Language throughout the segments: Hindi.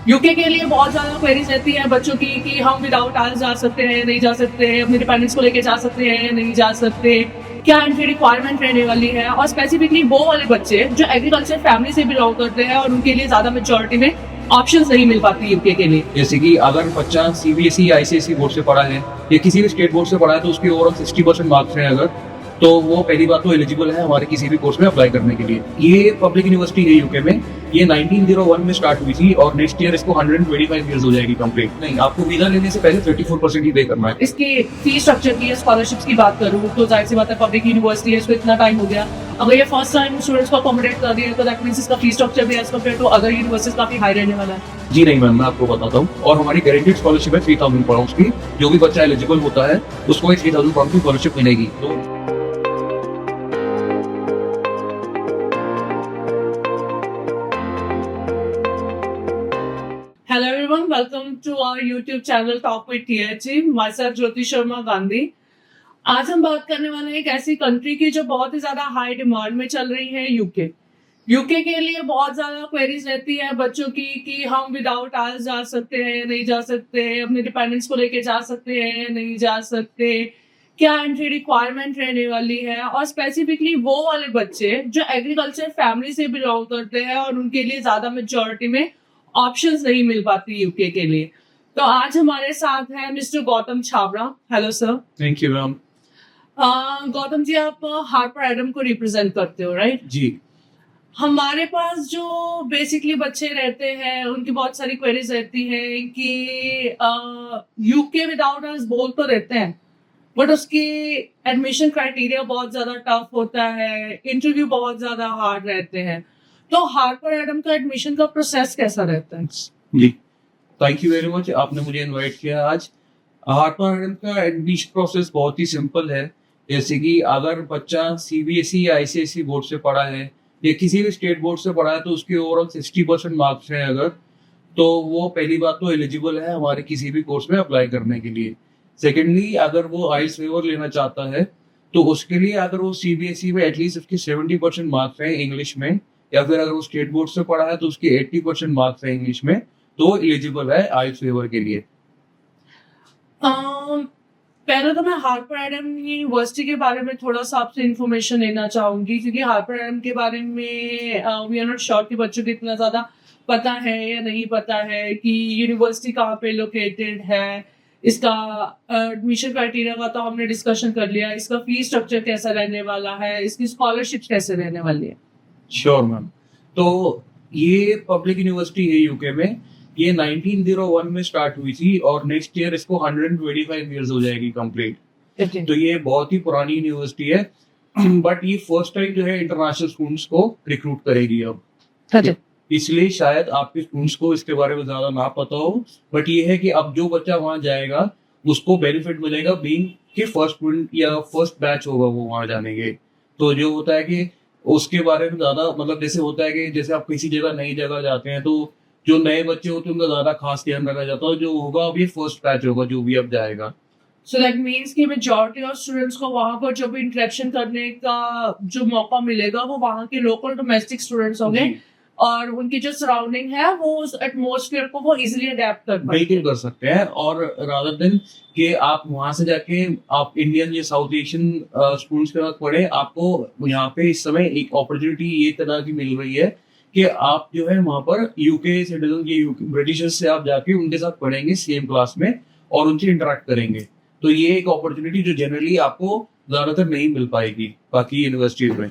यूके के लिए बहुत ज़्यादा क्वेरीज रहती है बच्चों की कि हम विदाउट आइल्स जा सकते हैं, नहीं जा सकते, अपने डिपेंडेंट्स को लेके जा सकते हैं, नहीं जा सकते, क्या एंट्री रिक्वायरमेंट रहने वाली है। और स्पेसिफिकली वो वाले बच्चे जो एग्रीकल्चर फैमिली से बिलोंग करते हैं और उनके लिए ज़्यादा मेजोरिटी में ऑप्शंस नहीं मिल पाती यूके के लिए। जैसे कि अगर बच्चा सीबीएसई या आईसीएसई बोर्ड से पढ़ा है या किसी भी स्टेट बोर्ड से पढ़ा है तो उसके ओवरऑल 60% मार्क्स हैं अगर, तो वो पहली बात तो एलिजिबल है हमारे किसी भी कोर्स में अप्लाई करने के लिए। ये पब्लिक यूनिवर्सिटी है यूके में, ये 1901 में स्टार्ट हुई थी और नेक्स्ट ईयर इसको 125 ईयर्स हो जाएगी कंप्लीट। नहीं, आपको वीजा लेने से पहले 34% ही पे करना है। इसकी फी स्ट्रक्चर की या स्कॉलरशिप्स की बात करूँ तो जाहिर सी बात है पब्लिक यूनिवर्सिटी है, इसको इतना टाइम हो गया। अगर ये फर्स्ट टाइम स्टूडेंट्स को अकोमोडेट कर दिया तो दैट मींस इसका फी स्ट्रक्चर भी as compare to other universities काफी हाई रहने वाला है। जी नहीं मैम, मैं आपको बताता हूँ। और हमारी गारंटीड स्कॉलरशिप है 3000 पाउंड की। जो भी बच्चा एलिजिबल होता है उसको 3000 पाउंड की स्कॉलरशिप मिलेगी। तो Hello everyone, welcome to our YouTube channel Talk with THG. myself Jyoti Sharma Gandhi. आज हम बात करने वाले हैं एक ऐसी कंट्री की जो बहुत ही ज्यादा हाई डिमांड में चल रही है, यूके। यूके के लिए बहुत ज्यादा क्वेरीज रहती है बच्चों की कि हम विदाउट आइल्स जा सकते हैं, नहीं जा सकते, अपने डिपेंडेंट्स को लेके जा सकते हैं, नहीं जा सकते, क्या एंट्री रिक्वायरमेंट रहने वाली है। और स्पेसिफिकली वो वाले बच्चे जो एग्रीकल्चर फैमिली से बिलोंग करते हैं और उनके लिए ज्यादा मेजोरिटी में ऑप्शंस नहीं मिल पाती यूके के लिए। तो आज हमारे साथ है mister Gautam Chhabra. Hello sir. Thank you ma'am. Gautam ji, आप हार्पर एडम को रिप्रेजेंट करते हो, राइट? जी। हमारे पास जो बेसिकली बच्चे रहते हैं उनकी बहुत सारी क्वेरीज रहती है कि यूके विदाउट अस बोल तो देते हैं बट उसकी एडमिशन क्राइटेरिया बहुत ज्यादा टफ होता है, इंटरव्यू बहुत ज्यादा हार्ड रहते हैं। तो हार्पर एडम का एडमिशन का प्रोसेस कैसा रहता है? जी, थैंक यू वेरी मच, आपने मुझे इनवाइट किया आज। हार्पर एडम का एडमिशन प्रोसेस बहुत ही सिंपल है। जैसे कि अगर बच्चा सीबीएसई या आईसीएसई बोर्ड से पढ़ा है या किसी भी स्टेट बोर्ड से पढ़ा है तो उसके ओवरऑल 60% मार्क्स हैं अगर, तो वो पहली बात तो एलिजिबल है हमारे किसी भी कोर्स में अप्लाई करने के लिए। सेकेंडली, अगर वो आइल्स वेवर लेना चाहता है तो उसके लिए अगर वो सीबीएसई में एटलीस्ट उसके 70% मार्क्स हैं इंग्लिश में, या फिर अगर वो स्टेट बोर्ड से पढ़ा है तो उसके 80% मार्क्स हैं इंग्लिश में, तो एलिजिबल है आइल्स वेवर के लिए। पहले तो मैं हार्पर एडम यूनिवर्सिटी के बारे में थोड़ा सा आपसे इंफॉर्मेशन लेना चाहूंगी, क्योंकि हार्पर एडम के बारे में वी आर नॉट श्योर कि बच्चों को इतना ज्यादा पता है या नहीं पता है कि यूनिवर्सिटी कहाँ पे लोकेटेड है। इसका एडमिशन क्राइटेरिया का तो हमने डिस्कशन कर लिया, इसका फी स्ट्रक्चर कैसा रहने वाला है, इसकी स्कॉलरशिप कैसे रहने वाली है। Sure ma'am. तो ये पब्लिक यूनिवर्सिटी है यूके में, ये 1901 में स्टार्ट हुई थी और नेक्स्ट ईयर इसको 125 ईयर्स हो जाएगी कंप्लीट। तो ये बहुत ही पुरानी यूनिवर्सिटी है बट ये फर्स्ट टाइम जो है इंटरनेशनल स्टूडेंट्स को रिक्रूट करेगी अब। इसलिए शायद आपके स्टूडेंट्स को इसके बारे में ज्यादा ना पता हो, बट ये है कि अब जो बच्चा वहां जाएगा उसको बेनिफिट मिलेगा बीइंग कि फर्स्ट स्टूडेंट या फर्स्ट बैच होगा वो वहां जाने के। तो जो होता है कि उसके बारे में ज्यादा, मतलब जैसे होता है कि जैसे आप किसी जगह नई जगह जाते हैं तो जो नए बच्चे होते हैं उनका ज्यादा खास ध्यान रखा जाता है। जो होगा अभी फर्स्ट बैच होगा जो भी अब जाएगा। सो दैट मीन्स कि मेजॉरिटी ऑफ स्टूडेंट्स को वहां पर जो भी इंटरेक्शन करने का जो मौका मिलेगा वो वहां के लोकल डोमेस्टिक स्टूडेंट्स होंगे और उनकी जो सराउंडिंग है वो उस एटमॉस्फेयर को वो इजीली अडेप्ट कर पाएंगे। बिल्कुल कर सकते हैं। और रादर देन कि आप वहां से जाके आप इंडियन या साउथ एशियन स्टूडेंट्स के साथ पढ़े, आपको यहाँ पे इस समय एक अपॉर्चुनिटी ये तरह की मिल रही है कि आप जो है वहां पर यूके सिटीजन के ब्रिटिशर्स से आप जाके उनके साथ पढ़ेंगे सेम क्लास में और उनसे इंटरेक्ट करेंगे। तो ये एक अपॉर्चुनिटी जो जनरली आपको ज्यादातर नहीं मिल पाएगी बाकी यूनिवर्सिटीज में।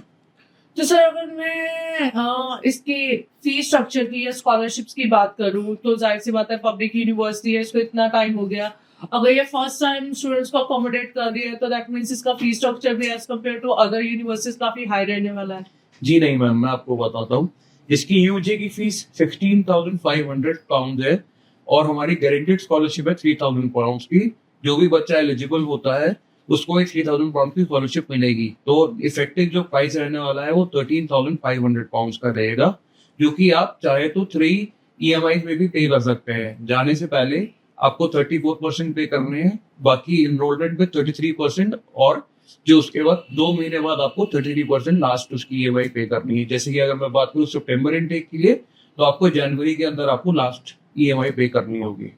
तो सर, अगर मैं इसकी फी स्ट्रक्चर की या स्कॉलरशिप्स की बात करूं तो जाहिर सी बात है पब्लिक यूनिवर्सिटी है, इसको इतना टाइम हो गया। अगर ये फर्स्ट टाइम स्टूडेंट्स को अकोमोडेट कर दिया तो दैट मींस इसका फी स्ट्रक्चर भी as compare to other universities काफी हाई रहने वाला है। जी नहीं मैम, मैं आपको बताता हूँ। इसकी यूजे की फीस 16,500 पाउंड है और हमारी गारंटीड स्कॉलरशिप है 3,000 पाउंड की। जो भी बच्चा एलिजिबल होता है उसको एक 3,000 पाउंड की स्कॉलरशिप मिलेगी। तो इफेक्टिव जो प्राइस रहने वाला है वो 13,500 पाउंड का रहेगा, जो कि आप चाहे तो 3 EMI में भी पे कर सकते हैं। जाने से पहले आपको 34% पे करने हैं, बाकी इनरोलमेंट में 33% और जो उसके बाद 2 महीने बाद आपको 33% लास्ट उसकी EMI पे करनी है। जैसे कि अगर मैं बात करूँ सितंबर इनटेक के लिए तो आपको जनवरी के अंदर आपको लास्ट EMI पे करनी होगी।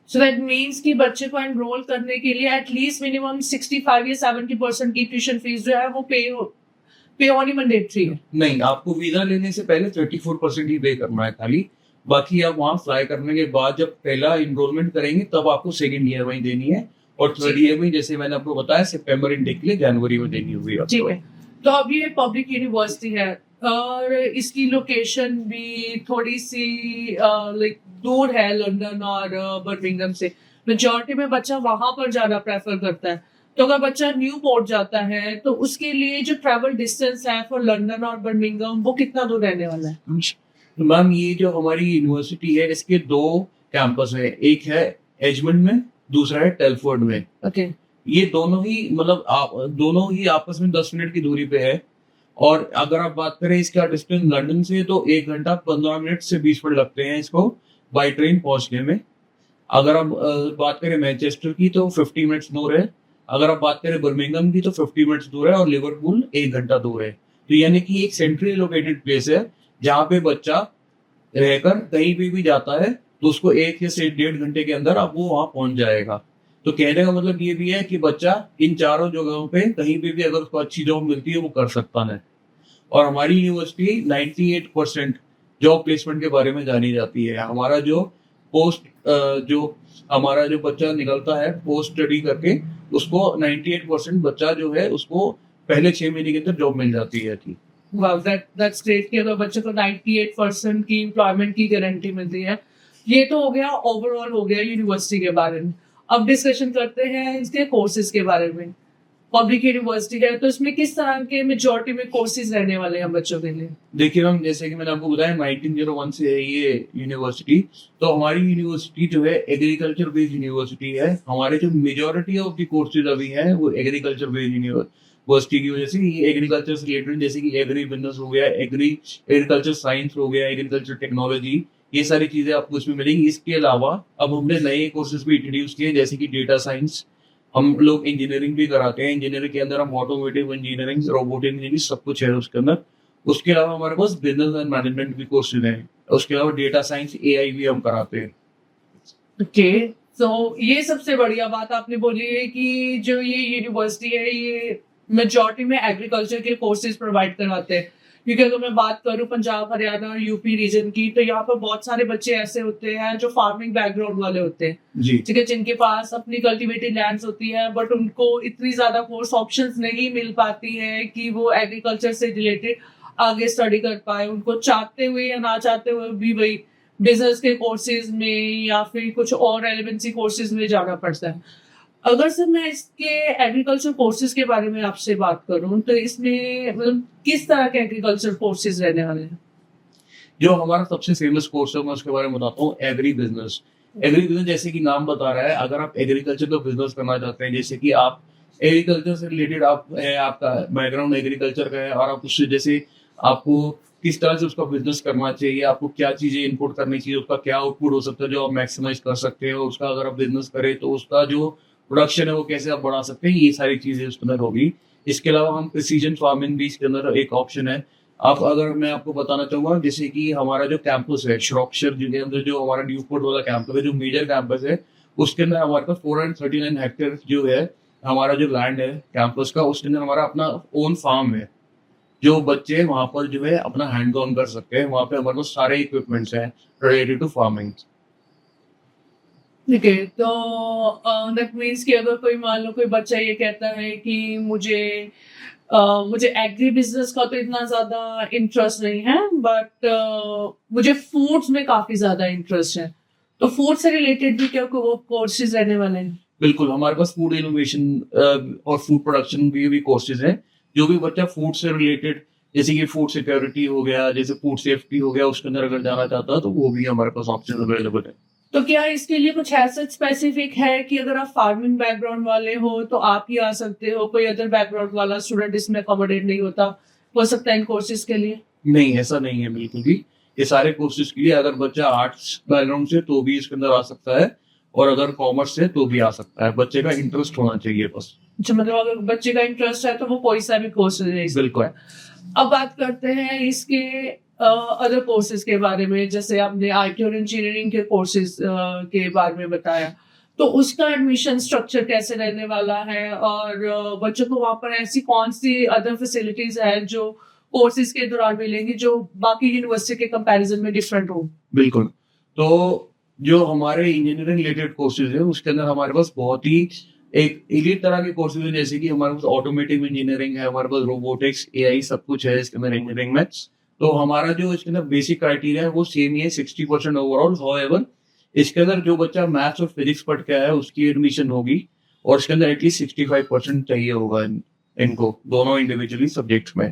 सो दैट मीन्स कि बच्चे को एनरोल करने के लिए एटलीस्ट मिनिमम 65 या 70% की ट्यूशन फीस जो है वो पे होनी मैंडेटरी है। नहीं, आपको वीजा लेने से पहले 34% ही पे करना है खाली। बाकी आप वहाँ फ्लाई करने के बाद जब पहला इनरोलमेंट करेंगे तब आपको सेकंड EMI देनी है, और थर्ड EMI जैसे मैंने आपको बताया सितंबर इनटेक के लिए जनवरी में देनी होगी आपको। ठीक है। तो अब ये पब्लिक यूनिवर्सिटी है और इसकी लोकेशन भी थोड़ी सी लाइक दूर है लंदन और बर्मिंघम से। मेजॉरिटी में बच्चा वहां पर जाना प्रेफर करता है। तो अगर बच्चा न्यू पोर्ट जाता है तो उसके लिए जो ट्रैवल डिस्टेंस है फॉर लंदन और बर्मिंघम वो कितना दूर रहने वाला है? तो मैम ये जो हमारी यूनिवर्सिटी है इसके 2 कैंपस है, एक है एजमंड में, दूसरा है टेलफोर्ड में। ओके। ये दोनों ही मतलब दोनों ही आपस में 10 मिनट की दूरी पे है। और अगर आप बात करें इसका डिस्टेंस लंदन से तो 1 घंटा 15 मिनट से 20 मिनट लगते हैं इसको बाई ट्रेन पहुंचने में। अगर आप बात करें मैनचेस्टर की तो 50 मिनट्स दूर है। अगर आप बात करें बर्मिंघम की तो 50 मिनट्स दूर है, और लिवरपूल 1 घंटा दूर है। तो यानी कि एक सेंट्रली लोकेटेड प्लेस है जहाँ पे बच्चा रहकर कहीं भी जाता है तो उसको 1 से 1.5 घंटे के अंदर अब वो वहां पहुंच जाएगा। तो कहने का मतलब ये भी है कि बच्चा इन चारों जगहों पे कहीं भी अगर उसको अच्छी जॉब मिलती है वो कर सकता है। और हमारी यूनिवर्सिटी 98% जॉब प्लेसमेंट के बारे में जानी जाती है। हमारा जो हमारा जो बच्चा निकलता है पोस्ट स्टडी करके, उसको 98% बच्चा जो है उसको पहले 6 महीने के अंदर जॉब मिल जाती है थी। वाओ, दैट्स ग्रेट कि अगर बच्चे को 98% की एम्प्लॉयमेंट की गारंटी मिलती है। ये तो हो गया ओवरऑल हो गया यूनिवर्सिटी के बारे में। अब डिस्कशन करते हैं इसके कोर्सेज के बारे में। पब्लिक यूनिवर्सिटी है तो इसमें किस तरह के मेजॉरिटी में कोर्सेज रहने वाले हैं बच्चों के लिए? देखिए मैम, जैसे कि मैंने आपको बताया 1901 से है ये यूनिवर्सिटी। तो हमारी यूनिवर्सिटी जो है एग्रीकल्चर बेस्ड यूनिवर्सिटी है। हमारे जो मेजॉरिटी ऑफ द कोर्सेज अभी हैं वो एग्रीकल्चर बेस्ड यूनिवर्सिटी की वजह से ये एग्रीकल्चर से रिलेटेड, जैसे कि एग्री बिजनेस हो गया, एग्रीकल्चर साइंस हो गया, एग्रीकल्चर टेक्नोलॉजी, ये सारी चीजें आपको इसमें मिलेंगी। इसके अलावा अब हमने नए कोर्सेज भी इंट्रोड्यूस किए जैसे कि डेटा साइंस। हम लोग इंजीनियरिंग भी कराते हैं। इंजीनियरिंग के अंदर हम ऑटोमेटिव इंजीनियरिंग, रोबोटिक इंजीनियरिंग सब कुछ है उसके अंदर। उसके अलावा हमारे पास बिजनेस एंड मैनेजमेंट भी कोर्सेज हैं। उसके अलावा डेटा साइंस, AI भी हम कराते हैं। ओके। तो ये सबसे बढ़िया बात आपने बोली है कि जो ये यूनिवर्सिटी है ये मेजॉरिटी में एग्रीकल्चर के कोर्सेज प्रोवाइड करवाते हैं। क्योंकि अगर मैं बात करूं पंजाब, हरियाणा और यूपी रीजन की तो यहाँ पर बहुत सारे बच्चे ऐसे होते हैं जो फार्मिंग बैकग्राउंड वाले होते हैं, जी ठीक है, जिनके पास अपनी कल्टीवेटेड लैंड्स होती है बट उनको इतनी ज्यादा कोर्स ऑप्शंस नहीं मिल पाती है कि वो एग्रीकल्चर से रिलेटेड आगे स्टडी कर पाए। उनको चाहते हुए या ना चाहते हुए भी वही बिजनेस के कोर्सेज में या फिर कुछ और रेलेवेंसी कोर्सेज में जाना पड़ता है। अगर सर मैं इसके एग्रीकल्चर कोर्सेज के बारे में आपसे बात करूं तो इसमें मतलब किस तरह के एग्रीकल्चर कोर्सेज रहने वाले हैं? जो हमारा सबसे फेमस कोर्स है मैं उसके बारे में बताता हूँ। Agri business. एग्री बिजनेस जैसे कि नाम बता रहा है, अगर आप एग्रीकल्चर का बिजनेस करना चाहते हैं, जैसे कि आप एग्रीकल्चर से रिलेटेड आपका बैकग्राउंड एग्रीकल्चर का है और आप उससे जैसे आपको किस तरह से उसका बिजनेस करना चाहिए, आपको क्या चीजें इनपुट करनी चाहिए, उसका क्या आउटपुट हो सकता है जो आप मैक्सिमाइज कर सकते हो, उसका अगर आप बिजनेस करें तो उसका जो प्रोडक्शन है वो कैसे आप बढ़ा सकते हैं, ये सारी चीजें उसके अंदर होगी। इसके अलावा हम प्रिसीजन फार्मिंग भी इसके अंदर एक ऑप्शन है। आप अगर मैं आपको बताना चाहूंगा जैसे कि हमारा जो कैंपस है श्रॉकशायर के अंदर, जो हमारा न्यूपोर्ट वाला कैंपस है, जो मेजर कैंपस है, उसके अंदर हमारे पास 439 हेक्टेयर जो है हमारा जो लैंड है कैंपस का, उसके अंदर हमारा अपना ओन फार्म है। जो बच्चे वहां पर जो है अपना हैंड ऑन कर सकते हैं। वहां पे हमारे पास सारे इक्विपमेंट्स हैं रिलेटेड टू फार्मिंग। ठीक है। तो दैट मीन्स कि अगर कोई मान लो कोई बच्चा ये कहता है कि मुझे एग्री बिजनेस का तो इतना ज्यादा इंटरेस्ट नहीं है बट मुझे फूड्स में काफी ज्यादा इंटरेस्ट है, तो फूड से रिलेटेड भी क्या वो कोर्सेज रहने वाले हैं? बिल्कुल, हमारे पास फूड इनोवेशन और फूड प्रोडक्शन भी कोर्सेज हैं। जो भी बच्चा फूड से रिलेटेड, जैसे कि फूड सिक्योरिटी हो गया, जैसे फूड सेफ्टी हो गया, उसके अंदर अगर जाना चाहता है तो वो भी हमारे पास ऑप्शन अवेलेबल है। तो क्या इसके लिए कुछ ऐसा स्पेसिफिक है कि अगर आप फार्मिंग बैकग्राउंड वाले हो तो आप ही आ सकते हो, कोई अदर बैकग्राउंड वाला स्टूडेंट इसमें अकोमोडेट नहीं हो सकता इन कोर्सेज के लिए? नहीं, ऐसा नहीं है बिल्कुल भी। ये सारे कोर्सेज के लिए अगर बच्चा आर्ट्स बैकग्राउंड से तो भी इसके अंदर आ सकता है, और अगर कॉमर्स से तो भी आ सकता है। बच्चे का इंटरेस्ट होना चाहिए बस। अच्छा, मतलब अगर बच्चे का इंटरेस्ट है तो वो कोई सा भी कोर्स ले सकता है। बिल्कुल। अब बात करते हैं इसके अदर कोर्सेज के बारे में, जैसे आपने आईटी और इंजीनियरिंग के कोर्सेज के बारे में बताया, तो उसका एडमिशन स्ट्रक्चर कैसे रहने वाला है और बच्चों को वहाँ पर ऐसी कौन सी अदर फैसिलिटीज है जो कोर्सेज के दौरान मिलेंगी जो बाकी यूनिवर्सिटी के कंपैरिजन में डिफरेंट हो? बिल्कुल। तो जो हमारे इंजीनियरिंग रिलेटेड कोर्सेज है उसके अंदर हमारे पास बहुत ही एक एलीट तरह के कोर्सेज हैं, जैसे कि हमारे पास ऑटोमेटिव इंजीनियरिंग है, हमारे पास रोबोटिक्स, एआई सब कुछ है इसके अंदर इंजीनियरिंग में। तो हमारा जो इसके अंदर बेसिक क्राइटेरिया है वो सेम ही है, 60% ओवरऑल। हाउएवर इसके अंदर जो बच्चा मैथ्स और फिजिक्स पढ़ के आया है उसकी एडमिशन होगी और इसके अंदर एटलीस्ट 65% चाहिए होगा इनको दोनों इंडिविजुअली सब्जेक्ट्स में।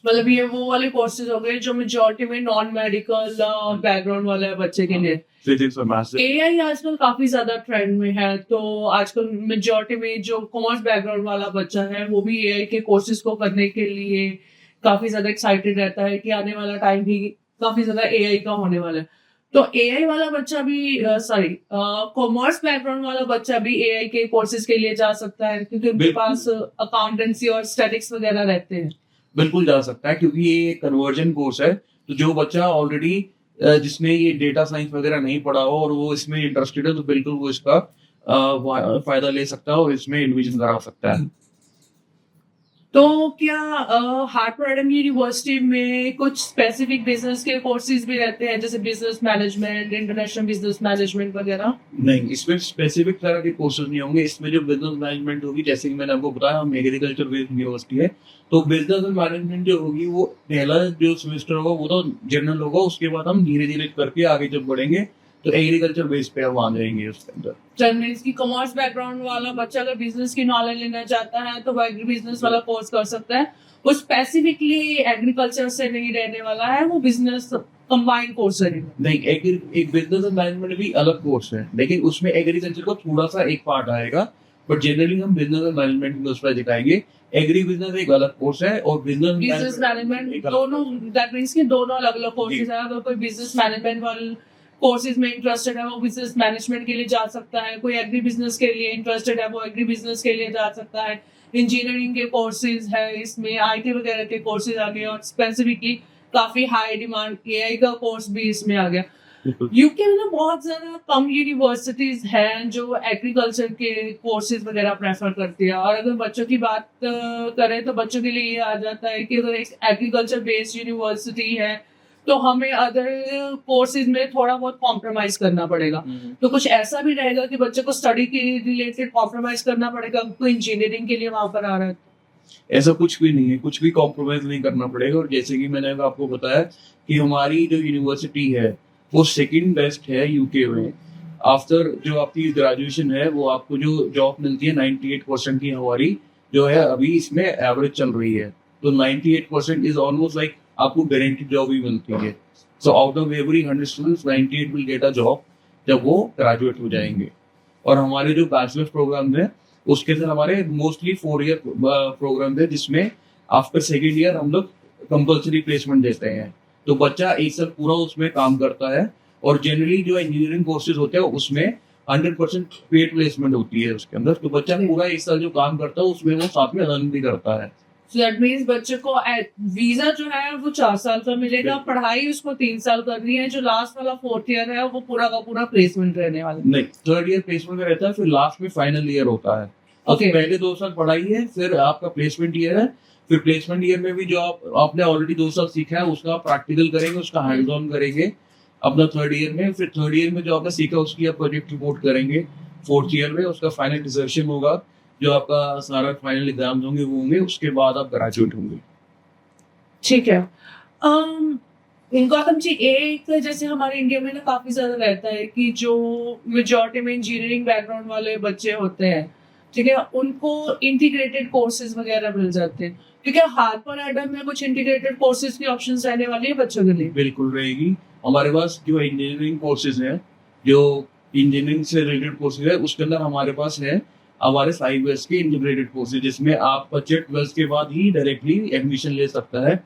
मतलब ये वो वाले कोर्सेज हो गए जो मेजॉरिटी में नॉन मेडिकल बैकग्राउंड वाले बच्चे के लिए। फिजिक्स और मैथ्स। एआई आजकल काफी ज्यादा ट्रेंड में है, तो आजकल मेजॉरिटी में जो कॉमर्स बैकग्राउंड वाला बच्चा है वो भी एआई के कोर्सेज को करने के लिए काफी ज्यादा एक्साइटेड रहता है कि आने वाला टाइम भी काफी ज्यादा एआई का होने वाला है। तो एआई वाला बच्चा भी कॉमर्स बैकग्राउंड वाला बच्चा भी एआई के कोर्सेज के लिए जा सकता है, क्योंकि उनके बिल्कुल। पास अकाउंटेंसी और स्टैटिक्स वगैरह रहते हैं। बिल्कुल जा सकता है, क्योंकि ये कन्वर्जन कोर्स है। तो जो बच्चा ऑलरेडी जिसने ये डेटा साइंस वगैरह नहीं पढ़ा हो और वो इसमें इंटरेस्टेड है तो बिल्कुल वो इसका फायदा ले सकता है और इसमें एडमिशन करा सकता है। तो क्या हार्वर्ड यूनिवर्सिटी में कुछ स्पेसिफिक बिजनेस के कोर्सेज भी रहते हैं, जैसे business management, international business management वगैरह? नहीं, इसमें स्पेसिफिक तरह के कोर्सेज नहीं होंगे। इसमें जो बिजनेस मैनेजमेंट होगी, जैसे कि मैंने आपको बताया हम एग्रीकल्चर बेस्ड यूनिवर्सिटी है, तो बिजनेस मैनेजमेंट जो होगी वो पहला जो सेमेस्टर होगा वो तो जनरल होगा, उसके बाद हम धीरे धीरे करके आगे जब बढ़ेंगे तो एग्रीकल्चर बेस पे हम आ जाएंगे उसके अंदर। जनरल की कॉमर्स बैकग्राउंड वाला बच्चा अगर बिजनेस की नॉलेज लेना चाहता है तो वो एग्री बिजनेस वाला कोर्स कर सकता है। वो स्पेसिफिकली एग्रीकल्चर से नहीं रहने वाला है, वो बिजनेस कंबाइन कोर्स है। नहीं, एक बिजनेस मैनेजमेंट भी अलग कोर्स है, लेकिन उसमें एग्रीकल्चर को थोड़ा सा एक पार्ट आएगा, बट जनरली हम बिजनेस मैनेजमेंट में उसमें दिखाएंगे। एग्री बिजनेस एक अलग कोर्स है और बिजनेस मैनेजमेंट दोनों, दैट मींस कि दोनों अलग अलग कोर्सेज है। अगर कोई बिजनेस मैनेजमेंट वाले कोर्सेज में इंटरेस्टेड है वो बिजनेस मैनेजमेंट के लिए जा सकता है, कोई एग्री बिजनेस के लिए इंटरेस्टेड है वो एग्री बिजनेस के लिए जा सकता है। इंजीनियरिंग के कोर्सेज है, इसमें आईटी वगैरह के कोर्सेज आ गए और स्पेसिफिकली काफी हाई डिमांड एआई का कोर्स भी इसमें आ गया। यूके में ना बहुत ज्यादा कम यूनिवर्सिटीज हैं जो एग्रीकल्चर के कोर्सेज वगैरह प्रेफर करती है, और अगर बच्चों की बात करें तो बच्चों के लिए ये आ जाता है कि अगर एक एग्रीकल्चर बेस्ड यूनिवर्सिटी है तो हमें अदर कोर्सेज में थोड़ा बहुत कॉम्प्रोमाइज करना पड़ेगा। तो कुछ ऐसा भी रहेगा कि बच्चे को स्टडी के रिलेटेड कॉम्प्रोमाइज करना पड़ेगा, कोई इंजीनियरिंग के लिए वहां पर आ रहा है? ऐसा कुछ भी नहीं है, कुछ भी कॉम्प्रोमाइज नहीं करना पड़ेगा। और जैसे कि मैंने आपको बताया कि हमारी जो यूनिवर्सिटी है वो सेकंड बेस्ट है यूके में। आफ्टर जो आपकी ग्रेजुएशन है वो आपको जो जॉब मिलती है 98% की हमारी जो है अभी इसमें एवरेज चल रही है। तो 98% इज ऑलमोस्ट लाइक आपको गारंटीड जॉब ही मिलती है। So out of every 100 students 98 will get a job जब वो ग्रेजुएट हो जाएंगे। और हमारे जो बैचलर प्रोग्राम है उसके अंदर हमारे मोस्टली 4 ईयर प्रोग्राम है, जिसमें आफ्टर सेकेंड ईयर हम लोग कंपल्सरी प्लेसमेंट देते हैं। तो बच्चा एक साल पूरा उसमें काम करता है और जनरली जो इंजीनियरिंग कोर्सेज होते हैं उसमें 100% पेड प्लेसमेंट होती है उसके अंदर। तो बच्चा पूरा एक साल जो काम करता है उसमें वो साथ में अर्न भी करता है। So that means बच्चे को वीजा जो है वो 4 साल का मिलेगा, पढ़ाई उसको 3 साल करनी है, जो लास्ट वाला 4th ईयर है वो पूरा का पूरा प्लेसमेंट रहने वाला है। नहीं, 3rd ईयर प्लेसमेंट में रहता है, फिर लास्ट में फाइनल ईयर होता है। Okay. पहले 2 साल पढ़ाई है, फिर आपका प्लेसमेंट ईयर है। फिर प्लेसमेंट ईयर में भी जो आपने ऑलरेडी 2 साल सीखा है उसका प्रैक्टिकल करेंगे, उसका हैंड्स ऑन करेंगे अपना 3rd ईयर में। फिर 3rd ईयर में जो आपने सीखा उसकी आप प्रोजेक्ट रिपोर्ट करेंगे। 4th ईयर में उसका फाइनल डिसर्टेशन होगा, जो आपका सारा फाइनल एग्जाम्स होंगे वो होंगे, उसके बाद आप ग्रेजुएट होंगे। ठीक है। गौतम जी, एक जैसे हमारे इंडिया में ना काफी ज्यादा रहता है कि जो मेजॉरिटी में इंजीनियरिंग बैकग्राउंड वाले बच्चे होते हैं, ठीक है, उनको इंटीग्रेटेड कोर्सेज वगैरह मिल जाते हैं। ठीक है, हार्वर्ड में कुछ इंटीग्रेटेड कोर्सेज की ऑप्शंस रहने वाली है बच्चों के लिए? बिल्कुल रहेगी। हमारे पास जो इंजीनियरिंग कोर्सेज हैं, जो इंजीनियरिंग से रिलेटेड कोर्सेज है, उसके अंदर हमारे पास है हमारे 5 इयर्स के इंटीग्रेटेड कोर्सेज, जिसमें आप बच्चे 12th के बाद ही डायरेक्टली एडमिशन ले सकता है।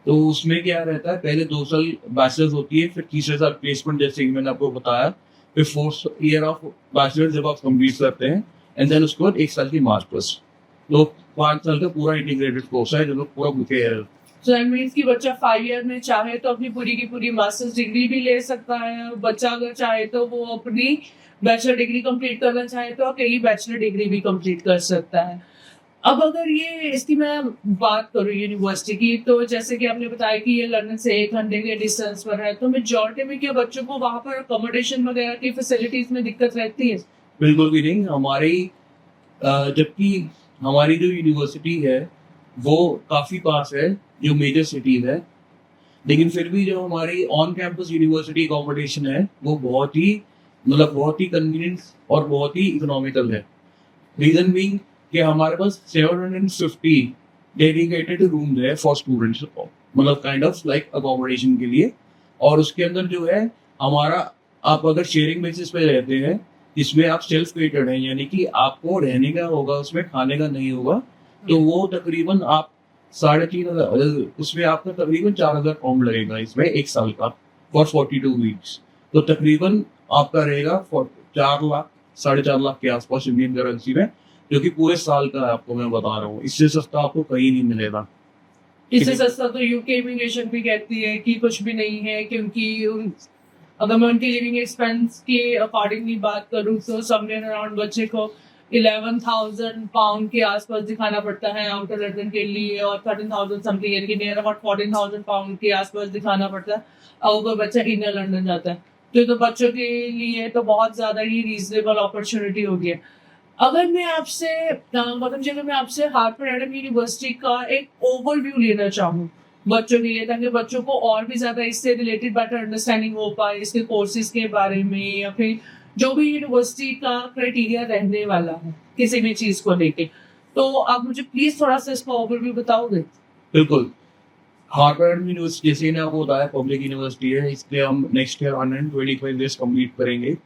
तो उसमें क्या रहता है, पहले 2 साल बैचलर्स होती है, फिर तीसरे साल प्लेसमेंट जैसे कि मैंने आपको बताया, फिर 4th ईयर ऑफ बैचलर जब आप कंप्लीट करते हैं, एंड देन उसके बाद 1 साल की मास्टर्स। तो 5 साल का पूरा इंटीग्रेटेड कोर्स है जो लोग पूरा बुके है। सो दैट मीन्स कि बच्चा 5 ईयर में चाहे तो अपनी पूरी की पूरी मास्टर्स डिग्री भी ले सकता है। बच्चा अगर चाहे तो वो अपनी बैचलर डिग्री कंप्लीट करना चाहे तो अकेली बैचलर डिग्री भी कंप्लीट कर सकता है। अब अगर ये इसकी मैं बात करूँ यूनिवर्सिटी की, तो जैसे कि आपने बताया कि ये लंदन से 1 घंटे के डिस्टेंस पर है, तो मेजॉरिटी में क्या बच्चों को वहाँ पर अकोमोडेशन वगैरह की फैसिलिटीज में दिक्कत रहती है? बिल्कुल भी नहीं। जबकि हमारी जो यूनिवर्सिटी है वो काफी पास है जो मेजर सिटीज है, लेकिन फिर भी जो हमारी ऑन कैंपस यूनिवर्सिटी अकोमोडेशन है वो बहुत ही कन्वीनियंट और बहुत ही इकोनॉमिकल है। रीजन बीइंग कि हमारे पास 750 डेडिकेटेड रूम्स है फॉर स्टूडेंट्स, मतलब काइंड ऑफ लाइक अकोमोडेशन के लिए। और उसके अंदर जो है हमारा, आप अगर शेयरिंग बेसिस पे रहते हैं जिसमें आप सेल्फ केटर्ड हैं, यानी कि आपको रहने का होगा उसमें, खाने का नहीं होगा, तो वो तकरीबन आप 3,500, उसमें आपका तकरीबन 4,000 पाउंड लगेगा इसमें 1 साल का फॉर 42 वीक्स। तो तकरीबन आपका रहेगा 4 लाख 4.5 लाख के आसपास इंडियन करेंसी में, जो कि पूरे साल का है, आपको मैं बता रहा हूँ। इससे सस्ता आपको कहीं नहीं मिलेगा। इससे सस्ता तो यूके इमिग्रेशन भी कहती है कि कुछ भी नहीं है, क्योंकि अगर मैं उनकी लिविंग एक्सपेंस के अकॉर्डिंगली बात करूँ तो समवेयर अराउंड बच्चे को 11,000 पाउंड के आसपास दिखाना पड़ता है आउटर लंदन के लिए, और 13,000 समथिंग, यानी कि नियर अबाउट 14,000 पाउंड के आसपास दिखाना पड़ता है और कोई बच्चा इनर लंदन जाता है। तो बच्चों के लिए तो बहुत ज्यादा ही रीजनेबल अपॉर्चुनिटी होगी है। अगर मैं आपसे गौतम जी, अगर मैं आपसे हार्पर एडम यूनिवर्सिटी का एक ओवरव्यू लेना चाहूँ बच्चों के लिए, ताकि बच्चों को और भी ज्यादा इससे रिलेटेड बेटर अंडरस्टैंडिंग हो पाए इसके कोर्सेज के बारे में, या फिर जो भी यूनिवर्सिटी का क्राइटेरिया रहने वाला है किसी भी चीज को लेके, तो आप मुझे प्लीज थोड़ा सा इसका ओवरव्यू बताओगे? बिल्कुल। हार्वर्ड यूनिवर्सिटी, जैसे ने आपको बताया, पब्लिक यूनिवर्सिटी है, इसलिए हम नेक्स्ट ईयर 125 ईयर्स कंप्लीट करेंगे।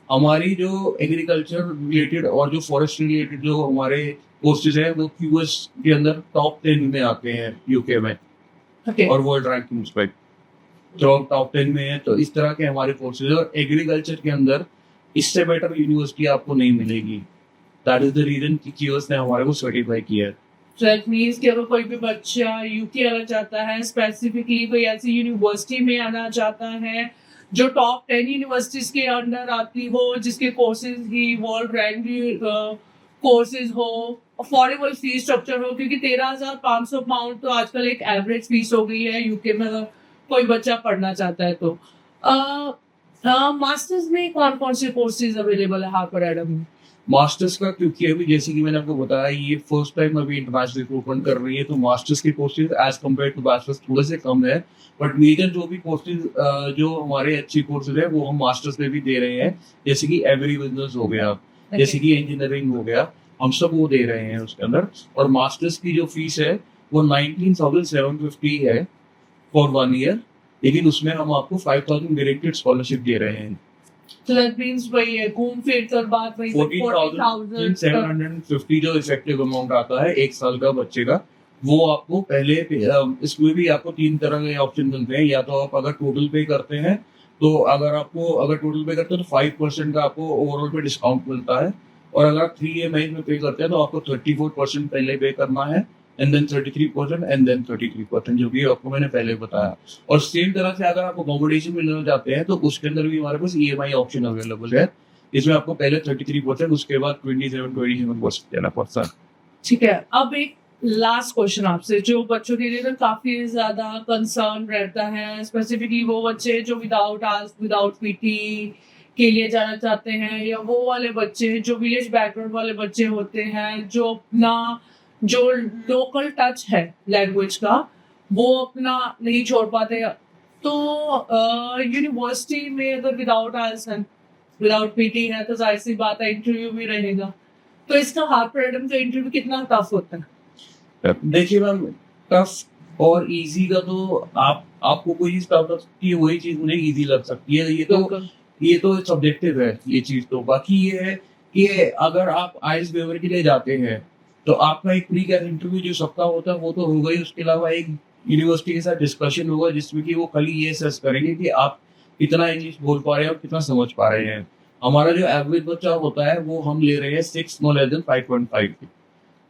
हमारी जो एग्रीकल्चर रिलेटेड और जो फॉरेस्ट रिलेटेड जो हमारे कोर्सेज है वो क्यूएस के अंदर टॉप 10 में आते हैं यूके में, और वर्ल्ड रैंकिंग्स पे जो टॉप 10 में है। तो इस तरह के हमारे कोर्सेज है, और एग्रीकल्चर के अंदर इससे बेटर यूनिवर्सिटी आपको नहीं मिलेगी। दैट इज द रीजन कि क्यूएस ने हमारे को सर्टिफाई किया है। So that means कि अगर कोई भी बच्चा यूके आना चाहता है, स्पेसिफिकली कोई ऐसी यूनिवर्सिटी में आना चाहता है जो टॉप 10 यूनिवर्सिटीज के अंडर आती हो, जिसके कोर्सेज ही वर्ल्ड रैंक कोर्सेज हो, अफोर्डेबल फीस स्ट्रक्चर हो, क्योंकि 13,500 पाउंड तो आजकल एक एवरेज फीस हो गई है यूके में अगर कोई बच्चा पढ़ना चाहता है तो। मास्टर्स में कौन कौन से कोर्सेज अवेलेबल है हार्पर एडम में? मास्टर्स का, क्योंकि अभी जैसे कि मैंने आपको बताया ये फर्स्ट टाइम अभी इंटरनेशनल रिक्रूटमेंट कर रही है, तो मास्टर्स के courses as compare to bachelors थोड़े से कम है। बट मेजर जो भी कोर्सेज जो हमारे अच्छे कोर्सेज है वो हम मास्टर्स में भी दे रहे हैं, जैसे कि एवरी बिजनेस हो गया, जैसे कि इंजीनियरिंग हो गया, हम सब वो दे रहे हैं उसके अंदर। और मास्टर्स की जो फीस है वो 19,750 है फॉर 1 ईयर, लेकिन उसमें हम आपको 5,000 डायरेक्टेड स्कॉलरशिप दे रहे हैं। So that means वही है, घूम फिर कर बात वही 14,750 जो इफेक्टिव अमाउंट आता है 1 साल का बच्चे का, वो आपको पहले इसमें भी आपको 3 तरह के ऑप्शन मिलते हैं। या तो आप अगर टोटल पे करते हैं, तो अगर टोटल पे करते हैं तो 5% का आपको ओवरऑल पे डिस्काउंट मिलता है, और अगर आप 3 EMI में पे करते हैं तो आपको 34% पहले पे करना है, एंड देन 33% एंड देन 33%, जो भी आपको मैंने पहले बताया। और सेम तरह से अगर आप अकोमोडेशन मिलना चाहते हैं तो उसके अंदर भी हमारे पास EMI ऑप्शन अवेलेबल है, इसमें आपको पहले 33%, उसके बाद 27% देना पड़ता है। ठीक है। अब एक लास्ट क्वेश्चन आपसे, जो बच्चों के लिए ना काफी ज्यादा कंसर्न रहता है, स्पेसिफिकली वो बच्चे जो विदाउट आस्क विदाउट पीटी के लिए जाना चाहते हैं, या वो वाले बच्चे जो विलेज बैकग्राउंड वाले बच्चे होते हैं, जो अपना जो लोकल टच है लैंग्वेज का वो अपना नहीं छोड़ पाते। तो यूनिवर्सिटी में अगर विदाउट आइल्स है, विदाउट पीटी है, तो जाहिर सी बात है इंटरव्यू भी रहेगा। तो इसका हार्पर एडम का इंटरव्यू कितना टफ होता है? देखिए मैम, टफ और इजी का तो आपको कोई चीज टफ लग सकती है, वही चीज उन्हें इजी लग सकती है। ये तो सब्जेक्टिव है ये चीज। तो बाकी ये है कि अगर आप आइल्स वेवर के लिए जाते हैं तो आपका एक प्री कैट इंटरव्यू जो सबका होता है वो तो होगा ही, उसके अलावा एक यूनिवर्सिटी के साथ डिस्कशन होगा जिसमें कि वो खाली ये असेस करेंगे कि आप कितना इंग्लिश बोल पा रहे हैं और कितना समझ पा रहे हैं। हमारा जो एवरेज बच्चा होता है वो हम ले रहे हैं 6 no less than 5.5।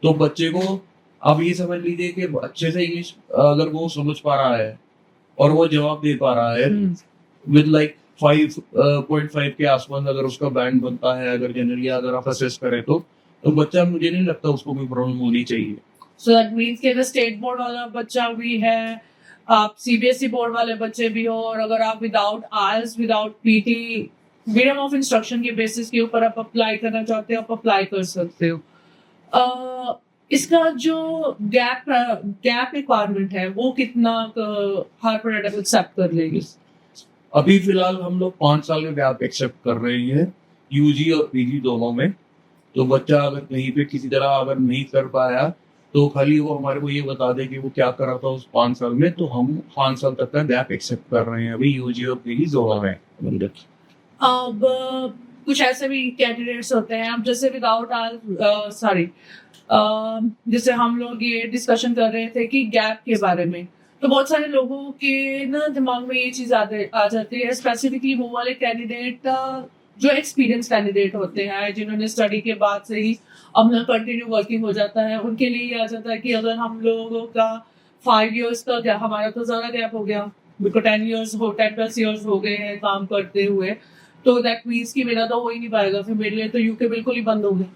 तो बच्चे को आप ये समझ लीजिए कि अच्छे से इंग्लिश अगर वो समझ पा रहा है और वो जवाब दे पा रहा है विद लाइक 5.5 के आसपास अगर उसका बैंड बनता है, अगर जनरली अगर आप असेस करें तो बच्चा, मुझे नहीं लगता उसको कोई प्रॉब्लम होनी चाहिए। सो दैट मीन्स कि अगर स्टेट बोर्ड वाला बच्चा भी है, आप सीबीएसई बोर्ड वाले बच्चे भी हो, और अगर आप without IELTS, without PTE, freedom of instruction के बेसिस के ऊपर आप अप्लाई करना चाहते हो, आप अप्लाई कर सकते हो। इसका जो गैप रिक्वायरमेंट है वो कितना हार्वर्ड एक्सेप्ट कर लेगी? अभी फिलहाल हम लोग 5 साल का गैप एक्सेप्ट कर रहे हैं, यूजी और पीजी दोनों में। तो बच्चा अगर कहीं पे किसी तरह अगर नहीं कर पाया तो खाली वो हमारे को ये बता दे कि वो क्या कर रहा था उस 5 साल में, तो हम 5 साल तक का गैप एक्सेप्ट कर रहे हैं अभी यूजी और पीजी दोनों में। अब कुछ ऐसे भी कैंडिडेट्स होते हैं, अब जैसे विदाउट जैसे हम लोग ये डिस्कशन कर रहे थे कि गैप के बारे में, तो बहुत सारे लोगों के ना दिमाग में ये चीज आ जाती है, स्पेसिफिकली वो वाले कैंडिडेट जो एक्सपीरियंस कैंडिडेट होते हैं, जिन्होंने स्टडी के बाद से ही अपना कंटिन्यू वर्किंग हो जाता है, उनके लिए ये आ जाता है कि अगर हम लोगों का 5 years का गैप, हमारा तो ज्यादा गैप हो गया, बिकॉज 10+ years हो गए हैं काम करते हुए, तो दैट मीन्स कि मेरा तो हो ही नहीं पाएगा, फिर मेरे लिए तो यूके बिल्कुल ही बंद हो गया।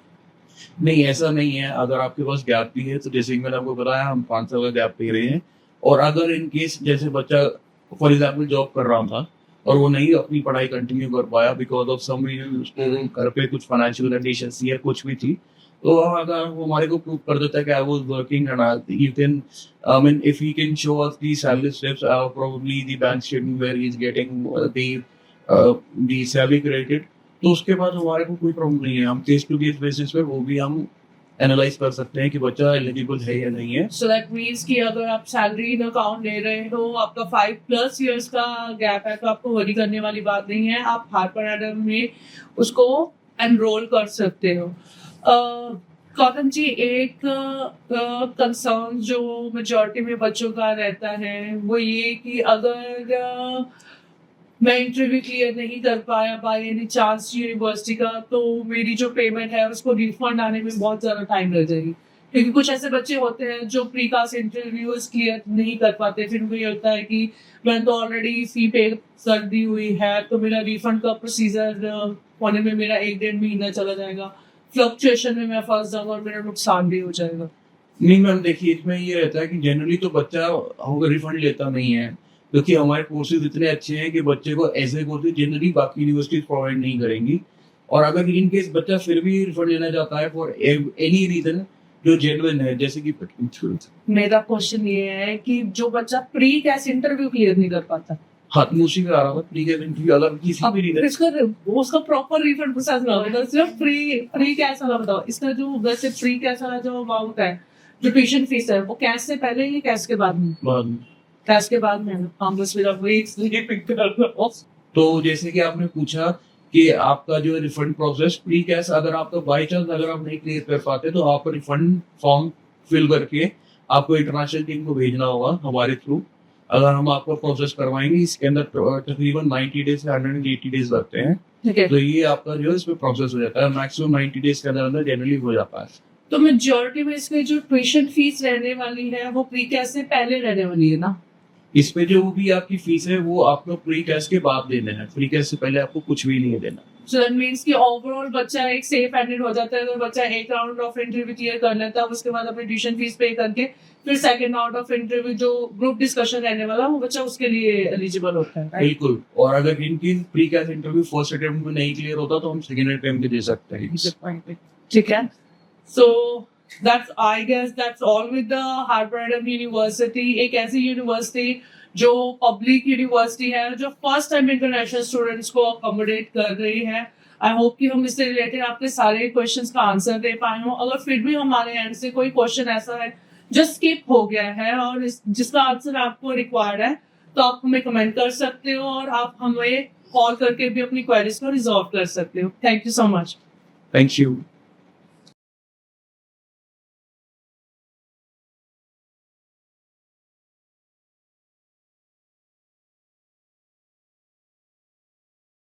नहीं, ऐसा नहीं है। अगर आपके पास गैप भी है तो जैसे कि मैंने आपको बताया, हम 5 साल का गैप ले रहे हैं। और अगर इन केस जैसे बच्चा फॉर एग्जाम्पल जॉब कर रहा था और वो नहीं अपनी पढ़ाई कंटिन्यू कर पाया बिकॉज ऑफ सम रीजन, उसको घर पे कुछ फाइनेंशियल कंडीशंस या कुछ भी थी, तो अगर वो हमारे को प्रूव कर देता है कि I was working and you can, I mean if he can show us the salary slips, probably the bank statement where he is getting the salary credited, तो उसके बाद हमारे को कोई प्रॉब्लम नहीं है। हम केस टू केस बेसिस पे वो भी हम एनालाइज कर सकते हैं कि बच्चा एलिजिबल है या नहीं है। सो दैट मीन्स कि अगर आप सैलरी इन अकाउंट ले रहे हो, आपका 5+ years का गैप है, तो आपको वरी करने वाली बात नहीं है, आप हार्वर्ड एडम में उसको एनरोल कर सकते हो। गौतम जी, एक कंसर्न जो मेजॉरिटी में बच्चों का रहता है वो ये कि अगर मैं इंटरव्यू क्लियर नहीं कर पाया बाय एनी चांस यूनिवर्सिटी का, तो मेरी जो पेमेंट है उसको रिफंड आने में बहुत ज़्यादा टाइम लग जाएगी, क्योंकि कुछ ऐसे बच्चे होते हैं जो प्री कास्ट इंटरव्यूज क्लियर नहीं कर पाते, फिर उनको ये होता है कि मैंने तो ऑलरेडी फी पे कर दी हुई है, तो मेरा रिफंड का प्रोसीजर होने में मेरा 1-1.5 महीना चला जाएगा, फ्लक्चुएशन में मैं फंस जाऊंगा और मेरा नुकसान भी हो जाएगा। नहीं मैम, देखिए इसमें ये रहता है कि जनरली तो बच्चा रिफंड लेता नहीं है, क्योंकि हमारे कोर्सेज इतने अच्छे हैं कि बच्चे को ऐसे कोर्सेज जनरली बाकी यूनिवर्सिटीज प्रोवाइड नहीं करेंगी। और अगर इन केस बच्चा फिर भी रिफंड लेना चाहता है फॉर एनी रीजन जो जेन्युइन है, जैसे कि मेरा क्वेश्चन ये है कि जो बच्चा प्री कैस्ट इंटरव्यू क्लियर नहीं कर पाता, हाथ मुशी में आ रहा था प्री कैस्ट इंटरव्यू, अगर किसी भी रीजन उसका प्रॉपर रिफंड प्रोसेस ना हो, सिर्फ फ्री कैश वाला बताओ। इसका जो वैसे फ्री कैश वाला जो अमाउंट है, जो ट्यूशन फीस है, वो कैश से पहले या कैश के बाद में? कैश के बाद में। हम बस मेरा वही पिक कर रहा हूं। तो जैसे कि आपने पूछा कि आपका जो रिफंड प्रोसेस प्री कैश, अगर आपका बाई चांस अगर आप नहीं क्लियर कर पाते तो आप रिफंड फॉर्म फिल करके आपको इंटरनेशनल टीम को भेजना होगा हमारे थ्रू। अगर हम आपको प्रोसेस करवाएंगे, इसके अंदर तकरीबन 90 डेज से 180 डेज लगते हैं, तो ये आपका जो है इसमें प्रोसेस हो जाता है, मैक्सिमम 90 डेज के अंदर जनरली हो जाता है। तो मेजॉरिटी में इसमें जो ट्यूशन फीस रहने वाली है वो प्री कैश से पहले रहने वाली है ना? इसमें जो भी आपकी फीस है वो आपको प्री कैश के बाद देना है, प्री कैश से पहले आपको कुछ भी नहीं देना। So that means कि ओवरऑल बच्चा एक सेफ हैंडेड हो जाता है अगर बच्चा एक राउंड ऑफ इंटरव्यू क्लियर कर लेता है, उसके बाद अपनी ट्यूशन फीस पे करके फिर सेकंड राउंड ऑफ इंटरव्यू जो ग्रुप डिस्कशन रहने वाला, वो बच्चा उसके लिए एलिजिबल होता है, right? बिल्कुल। और अगर इनकी pre cash interview first attempt में नहीं क्लियर होता तो हम सेकंड अटेम्प्ट में दे सकते हैं। ठीक है। So I guess that's all with the Harvard University, एक ऐसी यूनिवर्सिटी जो पब्लिक यूनिवर्सिटी है, जो फर्स्ट टाइम इंटरनेशनल स्टूडेंट्स को अकोमोडेट कर रही है। आई होप कि हम इससे रिलेटेड आपके सारे क्वेश्चंस का आंसर दे पाए हों। अगर फिर भी हमारे एंड से कोई क्वेश्चन ऐसा है जो स्किप हो गया है और जिसका आंसर आपको रिक्वायर्ड है, तो आप हमें कमेंट कर सकते हो और आप हमें कॉल करके भी अपनी क्वेरीज को रिजॉल्व कर सकते हो। Thank you so much. Thank you.